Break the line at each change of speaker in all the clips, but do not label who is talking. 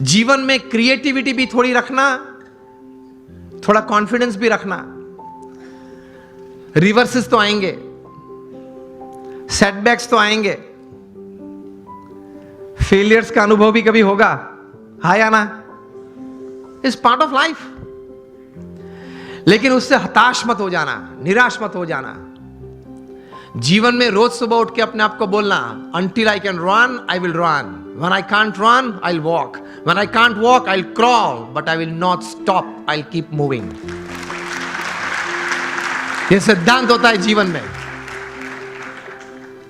जीवन में क्रिएटिविटी भी थोड़ी रखना, थोड़ा कॉन्फिडेंस भी रखना। रिवर्सेस तो आएंगे, सेटबैक्स तो आएंगे, फेलियर्स का अनुभव भी कभी होगा, हाँ या ना? Is part of life. लेकिन उससे हताश मत हो जाना, निराश मत हो जाना। जीवन में रोज सुबह उठ के अपने आप को बोलना, until I can run, I will run. When I can't run, I'll walk. When I can't walk, I'll crawl. But I will not stop. I'll keep moving. ये सिद्धांत होता है जीवन में।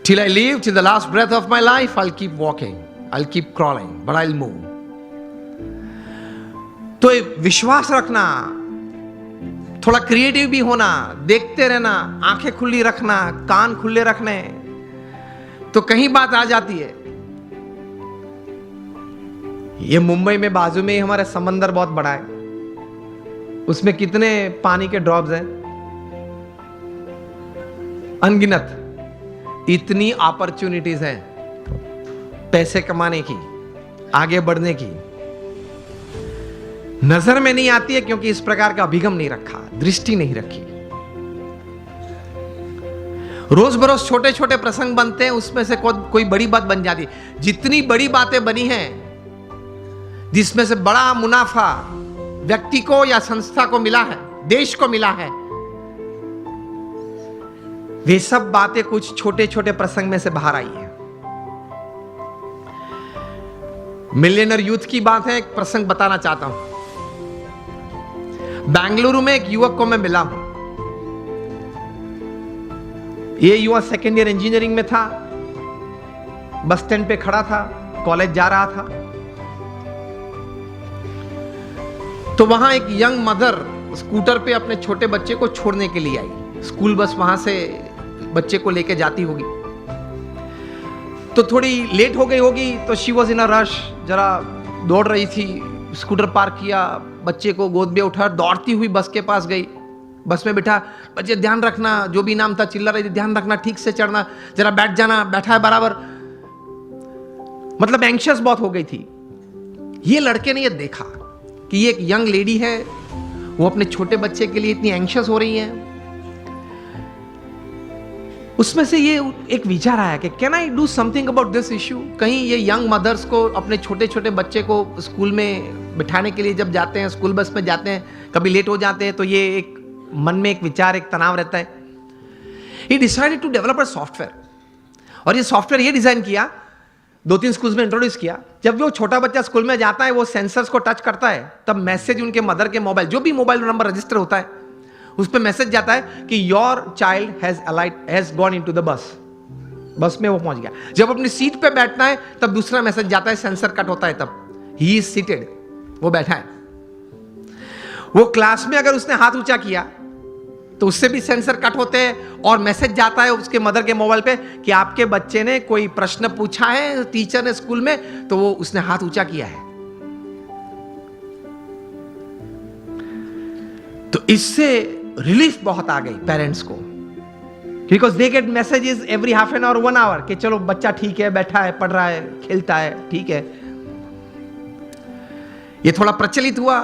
Till I live, till the last breath of my life, I'll keep walking. I'll keep crawling, but I'll move. तो विश्वास रखना, थोड़ा क्रिएटिव भी होना, देखते रहना, आंखें खुली रखना, कान खुले रखने, तो कहीं बात आ जाती है। ये मुंबई में बाजू में ही हमारा समंदर बहुत बड़ा है, उसमें कितने पानी के ड्रॉप्स हैं, अनगिनत। इतनी अपॉर्चुनिटीज हैं पैसे कमाने की, आगे बढ़ने की, नजर में नहीं आती है क्योंकि इस प्रकार का अभिगम नहीं रखा, दृष्टि नहीं रखी। रोज बरोज छोटे छोटे प्रसंग बनते हैं, उसमें से कोई बड़ी बात बन जाती है। जितनी बड़ी बातें बनी हैं, जिसमें से बड़ा मुनाफा व्यक्ति को या संस्था को मिला है, देश को मिला है, वे सब बातें कुछ छोटे छोटे प्रसंग में से बाहर आई है। मिलियनर यूथ की बात है, एक प्रसंग बताना चाहता हूं। बेंगलुरु में एक युवक को मैं मिला हूं। यह युवक सेकेंड ईयर इंजीनियरिंग में था, बस स्टैंड पे खड़ा था, कॉलेज जा रहा था। तो वहां एक यंग मदर स्कूटर पे अपने छोटे बच्चे को छोड़ने के लिए आई। स्कूल बस वहां से बच्चे को लेके जाती होगी, तो थोड़ी लेट हो गई होगी, तो she was in a rush, जरा दौड़ रही थी। स्कूटर पार्क किया, बच्चे को गोद में उठा, दौड़ती हुई बस के पास गई, बस में बिठा, बच्चे ध्यान रखना, जो भी नाम था चिल्ला रही थी, ध्यान रखना, ठीक से चढ़ना, जरा बैठ जाना, बैठा है बराबर। मतलब एंग्शियस बहुत हो गई थी। ये लड़के ने ये देखा कि ये एक यंग लेडी है, वो अपने छोटे बच्चे के लिए इतनी एंग्शियस हो रही है। उसमें से ये एक विचार आया कि can I do something about this issue. कहीं ये यंग मदर्स को, अपने छोटे छोटे बच्चे को स्कूल में बिठाने के लिए जब जाते हैं, स्कूल बस में जाते हैं, कभी लेट हो जाते हैं, तो ये एक मन में एक विचार, एक तनाव रहता है। He decided to develop a software, और ये सॉफ्टवेयर ये डिजाइन किया, 2-3 स्कूल्स में इंट्रोड्यूस किया। जब वो छोटा बच्चा स्कूल में जाता है, वो सेंसर्स को टच करता है, तब मैसेज उनके मदर के मोबाइल, जो भी मोबाइल नंबर रजिस्टर होता है, उस पर मैसेज जाता है कि your child has gone into the bus. बस में वो पहुंच गया। जब अपनी सीट पे बैठना है, तब दूसरा मैसेज जाता है, सेंसर कट होता है, तब ही इज सीटेड, वो बैठा है। वो क्लास में अगर उसने हाथ ऊंचा किया तो उससे भी सेंसर कट होते हैं, और मैसेज जाता है उसके मदर के मोबाइल पे कि आपके बच्चे ने कोई प्रश्न पूछा है टीचर ने स्कूल में, तो वो उसने हाथ ऊंचा किया है। तो इससे रिलीफ बहुत आ गई पेरेंट्स को, because they get messages every half an hour, 1 hour, कि चलो बच्चा ठीक है, बैठा है, पढ़ रहा है, खेलता है, ठीक है। ये थोड़ा प्रचलित हुआ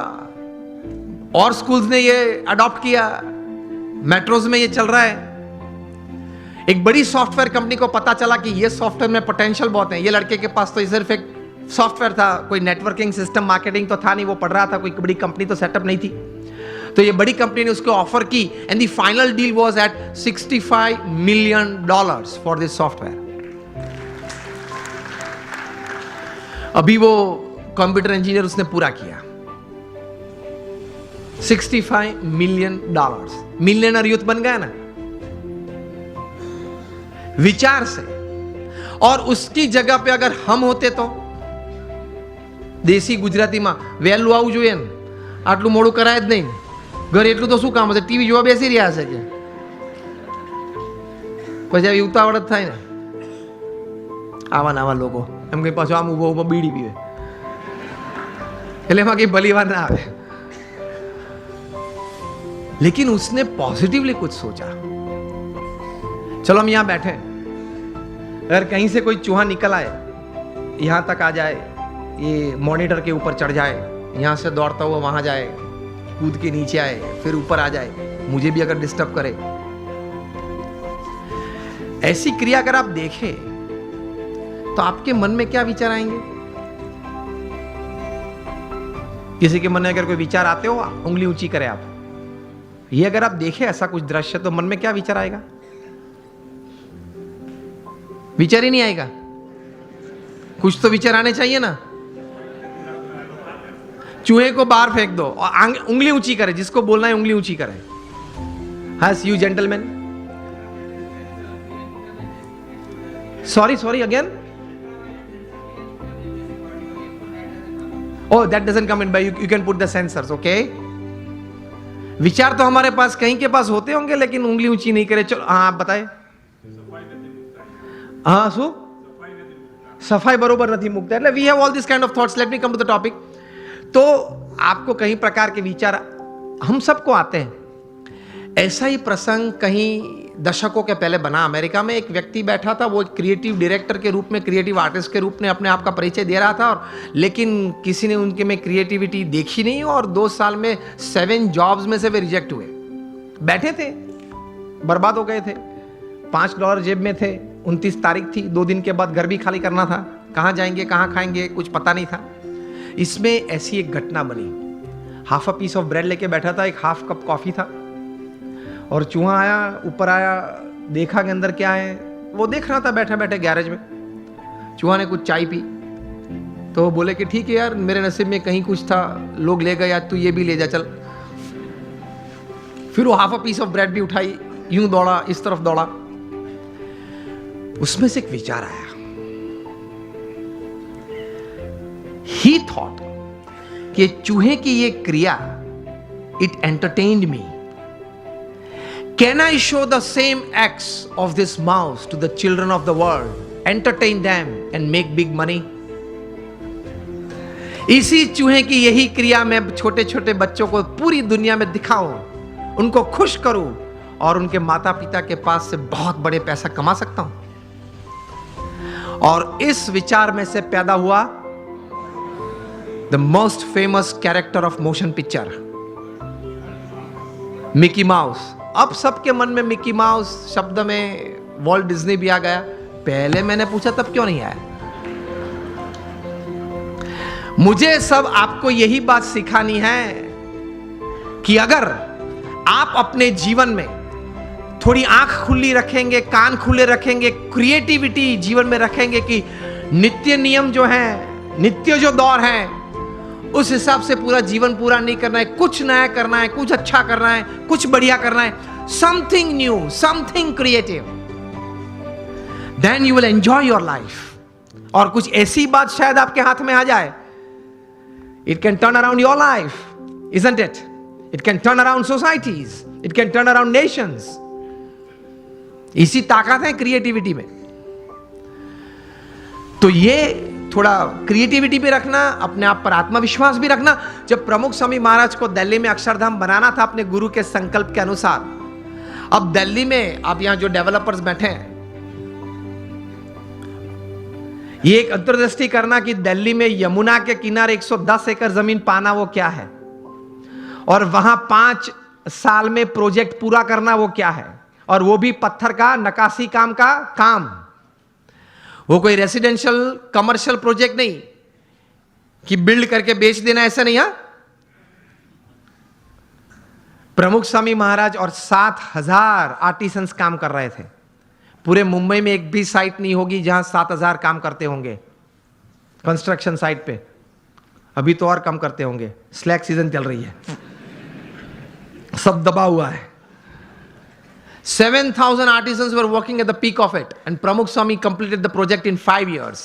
और स्कूल्स ने ये अडॉप्ट किया, मेट्रोज में ये चल रहा है। एक बड़ी सॉफ्टवेयर कंपनी को पता चला कि ये सॉफ्टवेयर में पोटेंशियल बहुत है। ये लड़के के पास तो सिर्फ एक सॉफ्टवेयर था, कोई नेटवर्किंग सिस्टम, मार्केटिंग तो था नहीं, वो पढ़ रहा था, कोई बड़ी कंपनी तो सेटअप नहीं थी। तो ये बड़ी कंपनी ने उसको ऑफर की, and the final deal was at $65 million for this software. अभी वो कंप्यूटर इंजीनियर उसने पूरा किया, $65 million। मिलियनर यूथ बन गया ना विचार से। और उसकी जगह पे अगर हम होते तो, देसी गुजराती में वહેલું આવવું જોઈએ ને, આટલું મોડું કરાય જ નહીં, ઘરે એટલું તો શું કામ હશે, ટીવી જોવા બેસી રહ્યા છે કે પછી આવી ઉતાવળ જ થાય ને। આવા નવા લોકો એમ કઈ પાછું આમ ઊભો ઊભો બીડી પીવે, એટલે એમાં કઈ ભલી વાત ના આવે। लेकिन उसने पॉजिटिवली कुछ सोचा। चलो हम यहां बैठे, अगर कहीं से कोई चूहा निकल आए, यहां तक आ जाए, ये मॉनिटर के ऊपर चढ़ जाए, यहाँ से दौड़ता हुआ वहाँ जाए, कूद के नीचे आए, फिर ऊपर आ जाए, मुझे भी अगर डिस्टर्ब करे। ऐसी क्रिया अगर आप देखें तो आपके मन में क्या विचार आएंगे? किसी के मन में अगर कोई विचार आते हो, उंगली ऊंची करें आप। ये अगर आप देखें ऐसा कुछ दृश्य, तो मन में क्या विचार आएगा? विचार ही नहीं आएगा। कुछ तो विचार आने चाहिए ना। चूहे को बाहर फेंक दो और उंगली ऊंची करे, जिसको बोलना है उंगली ऊंची करे। Has you gentleman. Sorry again. Oh, that doesn't come in by you can put the sensors, okay? विचार तो हमारे पास कहीं के पास होते होंगे, लेकिन उंगली ऊंची नहीं करे। चलो हाँ, आप बताए। हाँ सु सफाई बरोबर नहीं मुक्त है। We have all this kind of thoughts. Let me come to the topic. तो आपको कई प्रकार के विचार हम सबको आते हैं। ऐसा ही प्रसंग कहीं दशकों के पहले बना। अमेरिका में एक व्यक्ति बैठा था, वो एक क्रिएटिव डायरेक्टर के रूप में, क्रिएटिव आर्टिस्ट के रूप में अपने आप का परिचय दे रहा था, और लेकिन किसी ने उनके में क्रिएटिविटी देखी नहीं, और 2 साल में 7 जॉब्स में से वे रिजेक्ट हुए। बैठे थे, बर्बाद हो गए थे, $5 जेब में थे, 29 तारीख थी, 2 दिन के बाद घर भी खाली करना था, कहाँ जाएंगे कहाँ खाएंगे कुछ पता नहीं था। इसमें ऐसी एक घटना बनी। Half a piece of bread लेके बैठा था, एक हाफ कप कॉफी था, और चूहा आया, ऊपर आया, देखा कि अंदर क्या है। वो देख रहा था बैठे बैठे गैरेज में। चूहा ने कुछ चाय पी, तो वो बोले कि ठीक है यार, मेरे नसीब में कहीं कुछ था, लोग ले गए, आज तू ये भी ले जा चल। फिर वो half a piece of bread भी उठाई, यूं दौड़ा, इस तरफ दौड़ा। उसमें से एक विचार आया। ही थॉट कि चूहे की ये क्रिया, it entertained me. Can I show the same acts of this mouse to the children of the world, entertain them and make big money? इसी चूहे की यही क्रिया मैं छोटे छोटे बच्चों को पूरी दुनिया में दिखाऊं, उनको खुश करूं, और उनके माता पिता के पास से बहुत बड़े पैसा कमा सकता हूं। और इस विचार में से पैदा हुआ the most famous character of motion picture, Mickey mouse. अब सबके मन में मिकी माउस शब्द में वॉल्ट डिज्नी भी आ गया। पहले मैंने पूछा तब क्यों नहीं आया? मुझे सब आपको यही बात सिखानी है कि अगर आप अपने जीवन में थोड़ी आंख खुली रखेंगे, कान खुले रखेंगे, क्रिएटिविटी जीवन में रखेंगे कि नित्य नियम जो है, नित्य जो दौर है, उस हिसाब से पूरा जीवन पूरा नहीं करना है, कुछ नया करना है, कुछ अच्छा करना है, कुछ बढ़िया करना है, something new, something creative, then you will enjoy your life. और कुछ ऐसी बात शायद आपके हाथ में आ जाए, it can turn around your life, isn't it? It can turn around societies, it can turn around Nations. इसी ताकत है क्रिएटिविटी में। तो ये थोड़ा क्रिएटिविटी भी रखना, अपने आप पर आत्मविश्वास भी रखना। जब प्रमुख स्वामी महाराज को दिल्ली में अक्षरधाम बनाना था अपने गुरु के संकल्प के अनुसार, अब दिल्ली में आप यहां जो डेवलपर्स बैठे हैं, ये एक अंतर्दृष्टि करना कि दिल्ली में यमुना के किनारे 110 एकड़ जमीन पाना वो क्या है, और वहां 5 साल में प्रोजेक्ट पूरा करना वो क्या है, और वो भी पत्थर का नक्काशी काम का काम। वो कोई रेसिडेंशियल कमर्शियल प्रोजेक्ट नहीं कि बिल्ड करके बेच देना, ऐसा नहीं। है प्रमुख स्वामी महाराज और 7,000 आर्टिसंस काम कर रहे थे। पूरे मुंबई में एक भी साइट नहीं होगी जहां 7,000 काम करते होंगे कंस्ट्रक्शन साइट पे। अभी तो और कम करते होंगे, स्लैक सीजन चल रही है, सब दबा हुआ है। 7,000 artisans were working at the peak of it, and Pramukh Swami completed the project in 5 years.